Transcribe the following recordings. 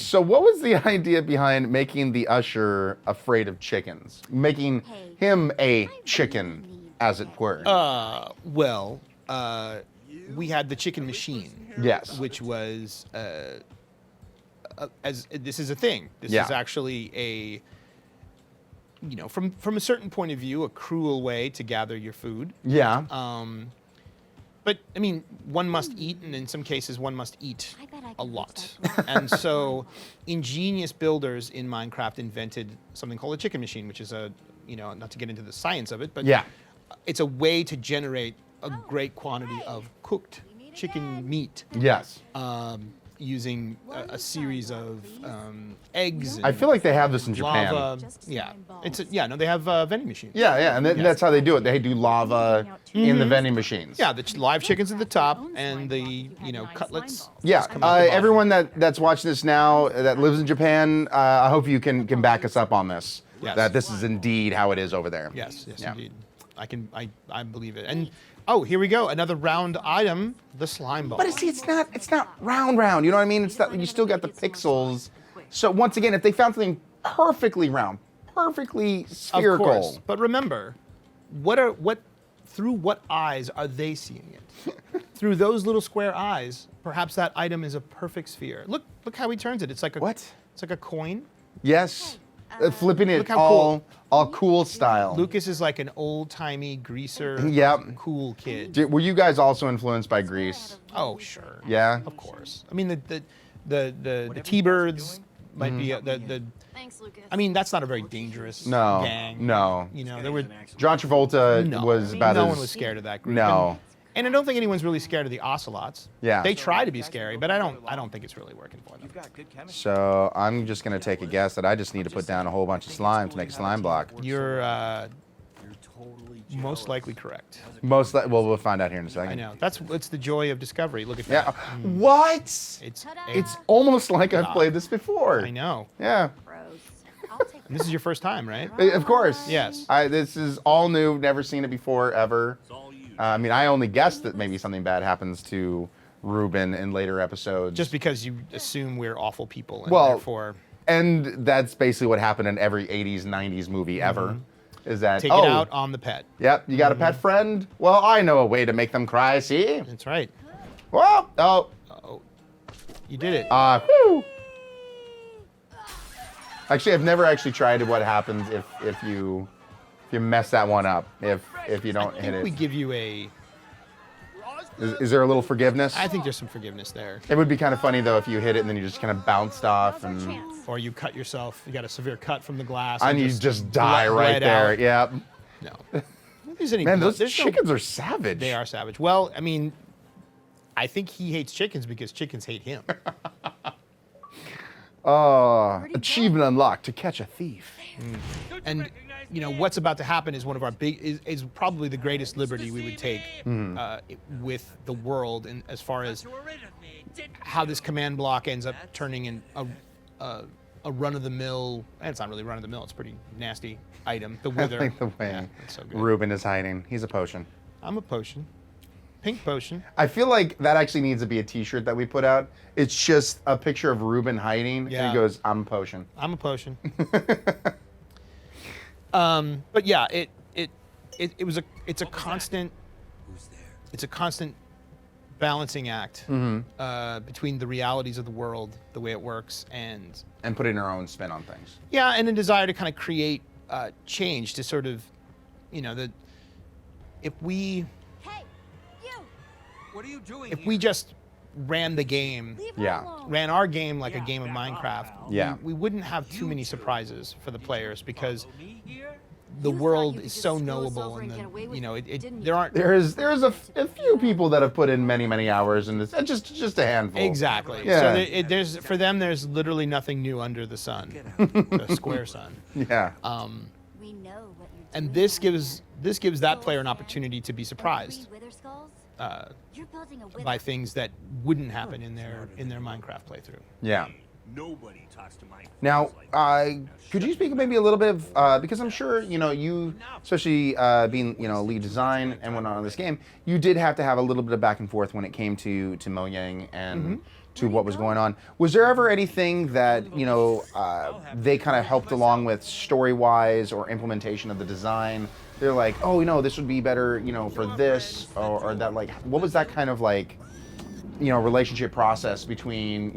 So what was the idea behind making the Usher afraid of chickens? Making him a chicken, as it were. Well, we had the chicken machine. Yes. Which was, as this is a thing. This Yeah. is actually a, from a certain point of view, a cruel way to gather your food. Yeah. But I mean, one must eat, and in some cases, one must eat a lot. And so, ingenious builders in Minecraft invented something called a chicken machine, which is not to get into the science of it, but Yeah. it's a way to generate a great quantity of cooked chicken meat. Yes. Using a series of eggs. I feel like they have this in Japan. Lava. Yeah. They have vending machines. Yeah, and that's how they do it. They do lava in the vending machines. Yeah, the live chickens at the top and the cutlets. Yeah, just come out the bottom. everyone that's watching this now that lives in Japan, I hope you can back us up on this. Yes. That this is indeed how it is over there. Yes, Yeah. indeed. I believe it. And here we go. Another round item, the slime ball. But see, it's not round. You know what I mean? It's that you still got the pixels. So once again, if they found something perfectly round, perfectly spherical. Of course. But remember, through what eyes are they seeing it? Through those little square eyes, perhaps that item is a perfect sphere. Look how he turns it. It's like a What? It's like a coin. Yes. Flipping it Look how all cool style. Lucas is like an old-timey greaser, Yep. cool kid. Were you guys also influenced by Grease? Oh, sure. Yeah. Of course. I mean, the T-Birds might be the. Thanks, Lucas. I mean, that's not a very dangerous No. gang. No. There were John Travolta was about no as one was scared of that group. No. And I don't think anyone's really scared of the ocelots. Yeah. They try to be scary, but I don't think it's really working for them. So I'm just gonna take a guess that I just need to put down a whole bunch of slime to make a slime block. You're most likely correct. We'll find out here in a second. I know. It's the joy of discovery. Look at Yeah. that. What? It's Almost like I've played this before. I know. Yeah. Gross. I'll take And this is your first time, right? Of course. Yes. This is all new. Never seen it before, ever. I mean, I only guessed that maybe something bad happens to Ruben in later episodes. Just because you assume we're awful people, and Well, therefore And that's basically what happened in every 80s, 90s movie ever. Is that, take it out on the pet. Yep, you got a pet friend? Well, I know a way to make them cry, see? That's right. Well, Oh, you did it. whew. Actually, I've never actually tried what happens if you mess that one up, if you don't I hit think we it. give you a. Is there a little forgiveness? I think there's some forgiveness there. It would be kind of funny, though, if you hit it and then you just kind of bounced off and... Or you cut yourself. You got a severe cut from the glass. And you just die right bled there. out. Yep. No. I don't think there's any Man, blood. those There's no- chickens are savage. They are savage. Well, I mean, I think he hates chickens because chickens hate him. Achievement unlocked, to catch a thief. And what's about to happen is one of our is probably the greatest liberty we would take with the world, and as far as how this command block ends up turning in a run-of-the-mill. And it's not really run-of-the-mill. It's a pretty nasty item. The I wither. like the way Yeah, that's so good. Ruben is hiding. He's a potion. I'm a potion. Pink potion. I feel like that actually needs to be a t-shirt that we put out. It's just a picture of Ruben hiding, Yeah. and he goes, I'm a potion. I'm a potion. But yeah, it's a constant balancing act between the realities of the world, the way it works, and putting our own spin on things. yeah, and a desire to kind of create change to sort of, if we What are you doing if we just ran the game, Yeah. ran our game like a game of Minecraft, Yeah. we wouldn't have too many surprises for the players because the world is so knowable, and there aren't There's a few people that have put in many, many hours, and it's just a handful. exactly. Yeah. So there's for them, there's literally nothing new under the sun, the square sun. Yeah. We know what you're And doing. this gives that player an opportunity to be surprised You're building a by things that wouldn't happen in their Minecraft playthrough. Yeah. Nobody talks to my Now, friends like could you speak maybe a little bit of because I'm sure you, especially being lead design and whatnot on this game, you did have to have a little bit of back and forth when it came to Mojang and to what was going on. Was there ever anything that they kind of helped along with story wise or implementation of the design? They're like, oh, this would be better, for this or that. Like, what was that kind of like, relationship process between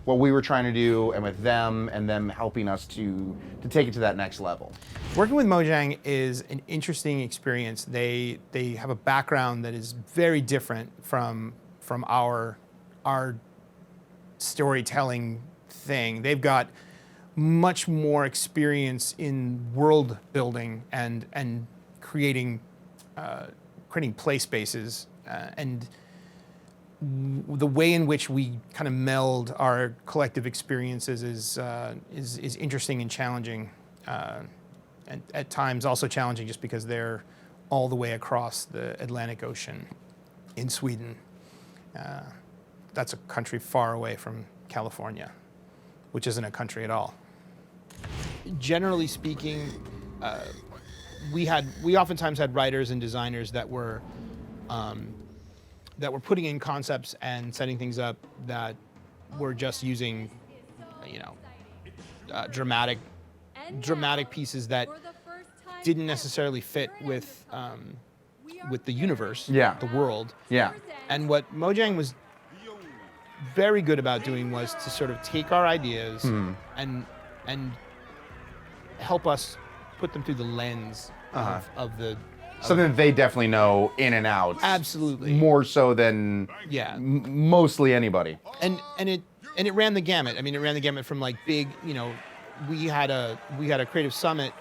what we were trying to do and with them and them helping us to take it to that next level? Working with Mojang is an interesting experience. They have a background that is very different from our storytelling thing. They've got much more experience in world building and creating play spaces and the way in which we kind of meld our collective experiences is interesting and challenging, and at times also challenging just because they're all the way across the Atlantic Ocean in Sweden. That's a country far away from California, which isn't a country at all. Generally speaking, we oftentimes had writers and designers that were putting in concepts and setting things up that were just using, dramatic pieces that didn't necessarily fit with the universe, the world. Yeah. And what Mojang was very good about doing was to sort of take our ideas and help us put them through the lens of the. Something that they definitely know in and out. Absolutely. More so than mostly anybody. And it ran the gamut. I mean, it ran the gamut from like big, we had a creative summit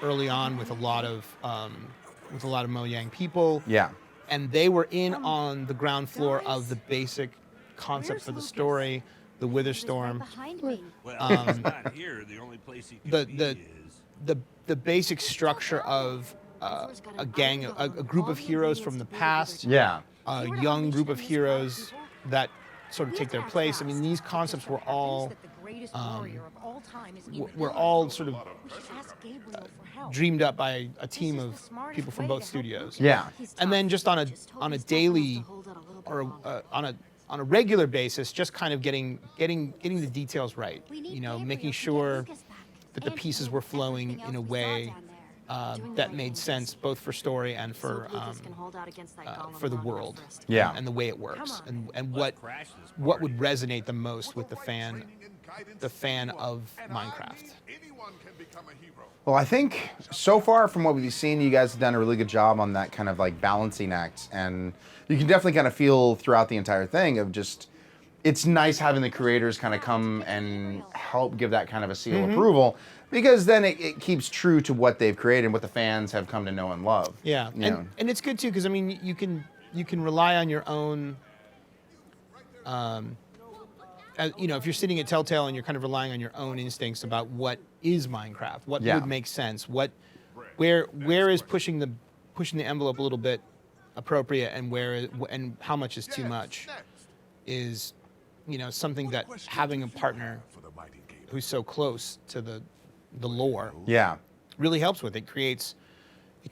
early on with a lot of Mojang people. Yeah. And they were in on the ground floor of the basic concept for the story, the Witherstorm. well, he's not here. The only place he could be is The basic structure of a group of heroes from the past, Yeah. a young group of heroes that sort of take their place. I mean, these concepts were all sort of dreamed up by a team of people from both studios. Yeah. And then just on a daily or on a regular basis, just kind of getting the details right. Making sure that the pieces were flowing in a way that made sense both for story and for the world, and the way it works, and what would resonate the most with the fan of Minecraft. Well, I think so far from what we've seen, you guys have done a really good job on that kind of like balancing act, and you can definitely kind of feel throughout the entire thing of just. It's nice having the creators kind of come and help give that kind of a seal of approval, because then it keeps true to what they've created and what the fans have come to know and love. Yeah, and it's good too, because I mean you can rely on your own. If you're sitting at Telltale and you're kind of relying on your own instincts about what is Minecraft, what would make sense, where is pushing the envelope a little bit appropriate, and how much is too much, is something that having a partner who's so close to the lore really helps with. It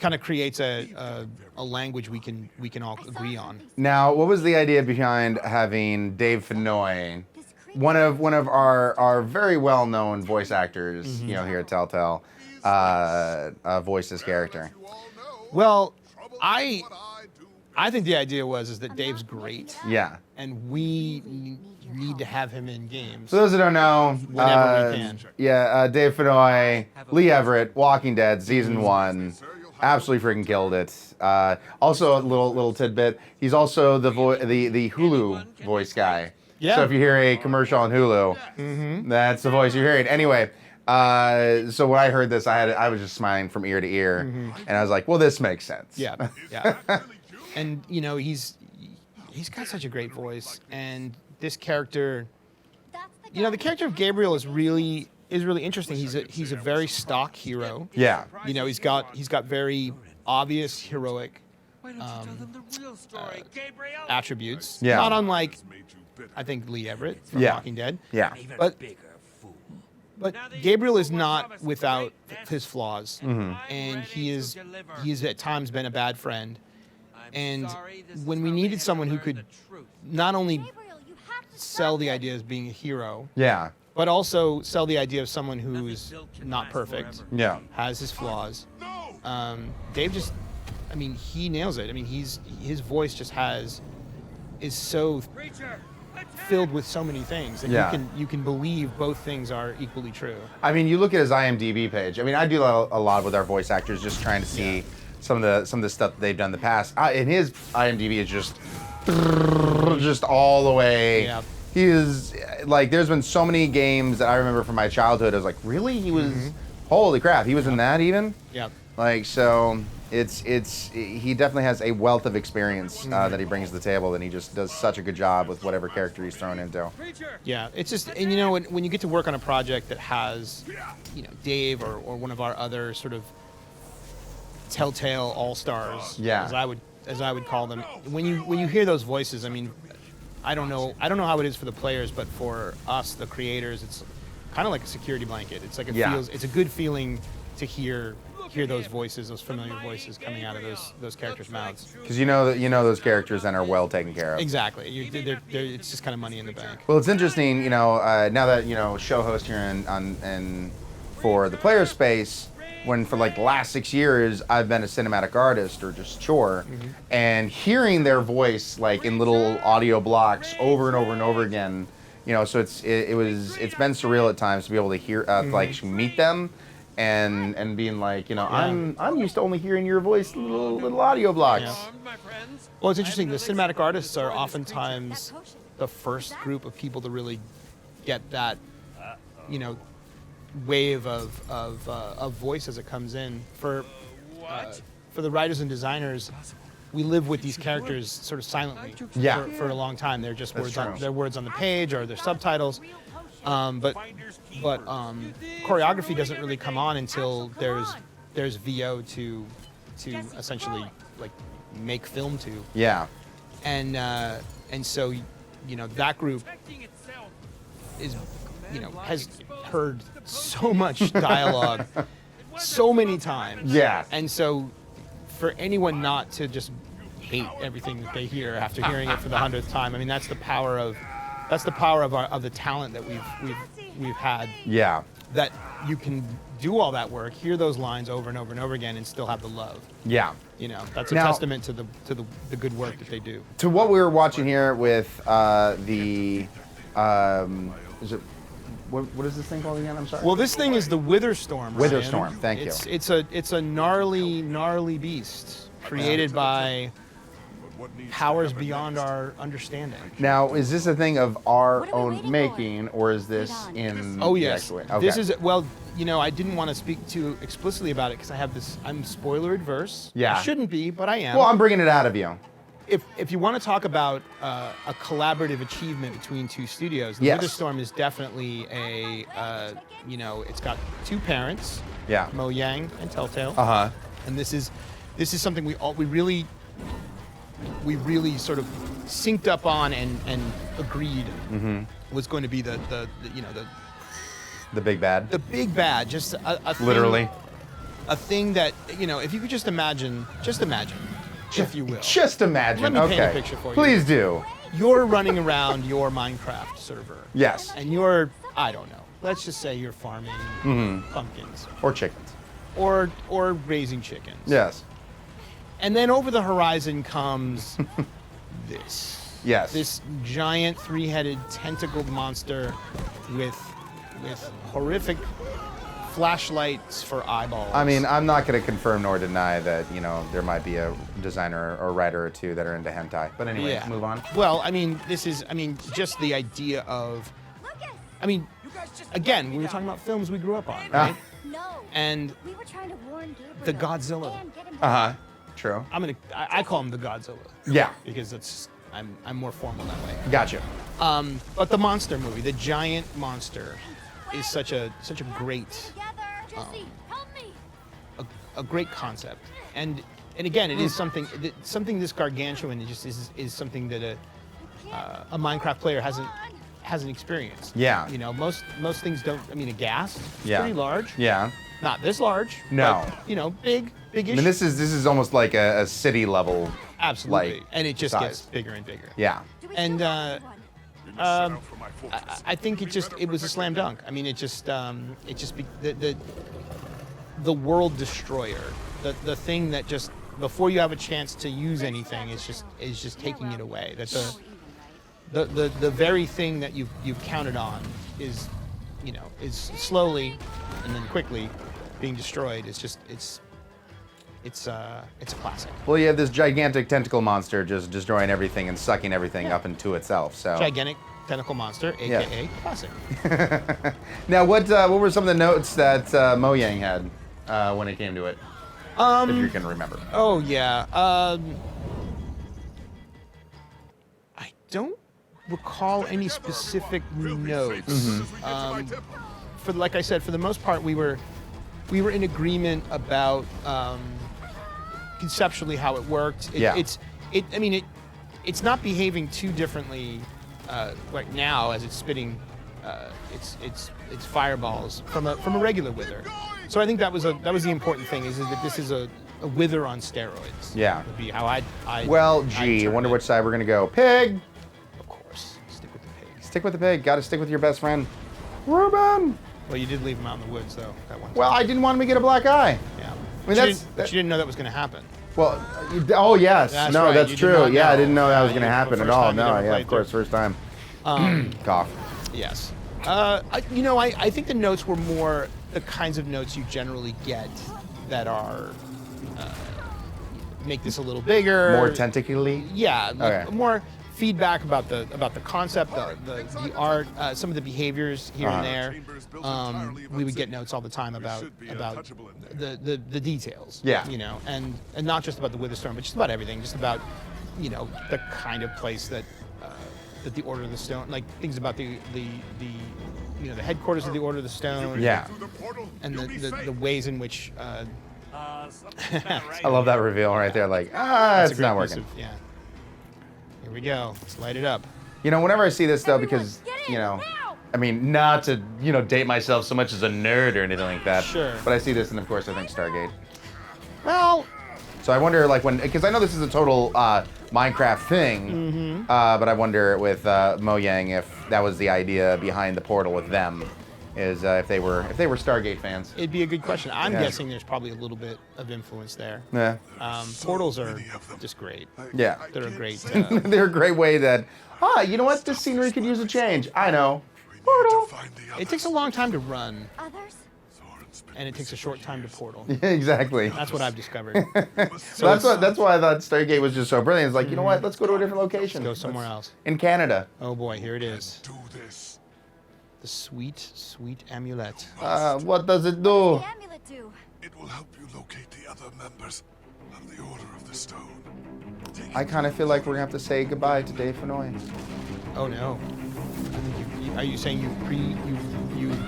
kind of creates a language we can all agree on. Now, what was the idea behind having Dave Fennoy, one of our very well-known voice actors, here at Telltale, voice this character? Well, I think the idea is that Dave's great. Yeah. And we need to have him in games. For those who don't know, whenever we can. Dave Fennoy, Lee Everett, Walking Dead, season 1, absolutely freaking killed it. Also, a little tidbit, he's also the Hulu voice guy. Yeah. So if you hear a commercial on Hulu, that's the voice you're hearing. Anyway, so when I heard this, I was just smiling from ear to ear, and I was like, well, this makes sense. Yeah. And he's got such a great voice, and this character, the character of Gabriel is really interesting. He's a very stock hero. Yeah. He's got very obvious heroic attributes. Yeah. Not unlike I think Lee Everett from Yeah. Walking Dead. Yeah. Even But- bigger fool. But Gabriel is not without his flaws, and he is at times been a bad friend. And when we needed someone who could not only Gabriel, you have to sell stop the it. idea of being a hero, Yeah. but also sell the idea of someone who's not perfect, Yeah. has his flaws. Dave just, I mean, he nails it. I mean, his voice just is so filled with so many things that Yeah. you can believe both things are equally true. I mean, you look at his IMDb page. I mean, I do a lot with our voice actors, just trying to see some of the stuff that they've done in the past. And his IMDb is just all the way. Yeah. He is like, there's been so many games that I remember from my childhood. I was like, really? He was, holy crap, he was in that even? Yeah. Like, so he definitely has a wealth of experience that he brings to the table, and he just does such a good job with whatever character he's thrown into. Yeah, it's just, and you know, when you get to work on a project that has, you know, Dave or one of our other sort of Telltale all-stars, Yeah. as I would call them, when you hear those voices, I mean, I don't know how it is for the players, but for us, the creators, it's kind of like a security blanket. It's like it's a good feeling to hear those voices, those familiar voices coming out of those characters' mouths. Because you know those characters then are well taken care of. Exactly. It's just kind of money in the bank. Well, it's interesting, you know, now that, you know, show host here and for the player space, when for like the last 6 years I've been a cinematic artist or just chore, and hearing their voice like in little audio blocks over and over and over again, you know, so it's been surreal at times to be able to hear like meet them. And being like, you know, I'm used to only hearing your voice in little audio blocks. Yeah. Well, it's interesting. The cinematic artists are oftentimes the first group of people to really get that, you know, wave of voice as it comes in. For the writers and designers, we live with these characters sort of silently for a long time. They're just words on the page or their subtitles. But choreography doesn't really come on until there's VO to essentially like make film to. Yeah. And so, you know, that group is, you know, has heard so much dialogue so many times. Yeah. And so for anyone not to just hate everything that they hear after hearing it for the 100th time, I mean, that's the power of the talent that we've had. Yeah. That you can do all that work, hear those lines over and over and over again, and still have the love. Yeah. You know, that's a Now- testament to the good work that they do. To what we were watching here with the is it what is this thing called again? I'm sorry. Well, this thing is the Witherstorm. Ryan. Witherstorm, thank you. It's a gnarly beast created by powers beyond our understanding. Now, is this a thing of our What are we own waiting making, for? or is this in Oh the yes, actual way? Okay. this is, well, you know, I didn't want to speak too explicitly about it because I have this. I'm spoiler adverse. Yeah. I shouldn't be, but I am. Well, I'm bringing it out of you. If you want to talk about a collaborative achievement between two studios, the Yes. Witherstorm is definitely you know, it's got two parents, Yeah. Mojang and Telltale, Uh-huh. and this is something we really sort of synced up on and agreed was going to be the you know The big bad. the big bad, just a thing, Literally. a thing that, you know, if you could just imagine, if you will. Just imagine. Let me okay. paint a picture for you. Please do. You're running around your Minecraft server. Yes. And you're, I don't know, let's just say you're farming pumpkins Or chickens. or raising chickens. Yes. And then over the horizon comes this. Yes. This giant three-headed tentacled monster with horrific flashlights for eyeballs. I mean, I'm not going to confirm nor deny that, you know, there might be a designer or writer or two that are into hentai. But anyway, yeah. move on. Well, I mean, just the idea of, I mean, again, we were talking about films we grew up on, right? No. And We were trying to warn Gabriel. the Godzilla. And get him Uh-huh. True. I call him the Godzilla Yeah. because I'm more formal that way. Gotcha. But the monster movie, the giant monster, is such a great together. Jesse, help me. a great concept, and again, it is something this gargantuan is something that a Minecraft player hasn't experienced. Yeah. You know, most things don't. I mean, a ghast, it's Yeah. pretty large. Yeah. Not this large. No. But, you know, big-ish. I mean, this is almost like a city level. Absolutely. like, and it just size. gets bigger and bigger. Yeah. Do we And, still have one? I think it was a slam dunk. I mean, the world destroyer, the thing that just before you have a chance to use anything is just taking it away. That the very thing that you've counted on is slowly and then quickly being destroyed. It's a classic. Well, you have this gigantic tentacle monster just destroying everything and sucking everything up into itself. So. Gigantic tentacle monster, aka classic. Now, what were some of the notes that Mojang had when it came to it? If you can remember. Oh yeah. I don't recall any specific notes. Like I said, for the most part, we were in agreement about conceptually how it worked. It's not behaving too differently right now as it's spitting its fireballs from a regular wither. So I think that was the important thing is that this is a wither on steroids. Yeah. Would be how I'd Well, I'd gee, I interpret wonder it. which side we're gonna go. Pig. Of course, stick with the pig. Stick with the pig. Got to stick with your best friend, Ruben. Well, you did leave him out in the woods though. That one. Well, I didn't want him to get a black eye. Yeah. mean, But you didn't know that was going to happen. Well, oh yes, That's no, right, that's you did true. not Yeah, I know. didn't know that was Yeah, going to the happen at first all. time you No, ever yeah, played of course, through. first time. Cough. Yes. I think the notes were more the kinds of notes you generally get that are make this a little bigger, More tentacly. Yeah, like Okay. more feedback about the concept, the art, some of the behaviors here and there. We would get notes all the time about the details. Yeah. And not just about the Witherstorm, but just about everything. Just about the kind of place that the Order of the Stone, like things about the headquarters of the Order of the Stone. Yeah. And the ways in which. I love that reveal right there. Like, That's a it's great not piece working. of- yeah. Here we go. Let's light it up. Whenever I see this though, Everyone, because get in, now! I mean, not to date myself so much as a nerd or anything like that. Sure. But I see this, and of course, I think Stargate. Well, So I wonder, like, because I know this is a total Minecraft thing, but I wonder with Mojang if that was the idea behind the portal with them, is if they were Stargate fans. it'd be a good question. I'm Yeah. guessing there's probably a little bit of influence there. Yeah. Portals are just great. Yeah. They're a great. They're a great way that. You know what? This scenery could use a change. I know. Portal. It takes a long time to run, Others? and it takes a short time to portal. Exactly. That's what I've discovered. So that's why I thought Stargate was just so brilliant. It's like, you know what? Let's go to a different location. Go somewhere else. In Canada. Oh boy, here it is. Do this. The sweet, sweet amulet. What does it do? The amulet do? It will help you locate the other members of the Order of the Stone. Take I kind of feel like we're gonna have to say goodbye to Dave Fennoy. Oh no. I think are you saying you're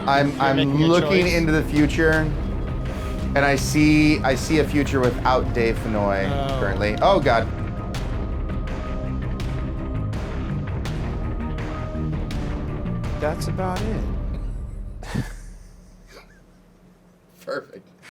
I'm making a looking choice? into the future, and I see a future without Dave Fennoy Oh. currently. Oh God. That's about it. Perfect.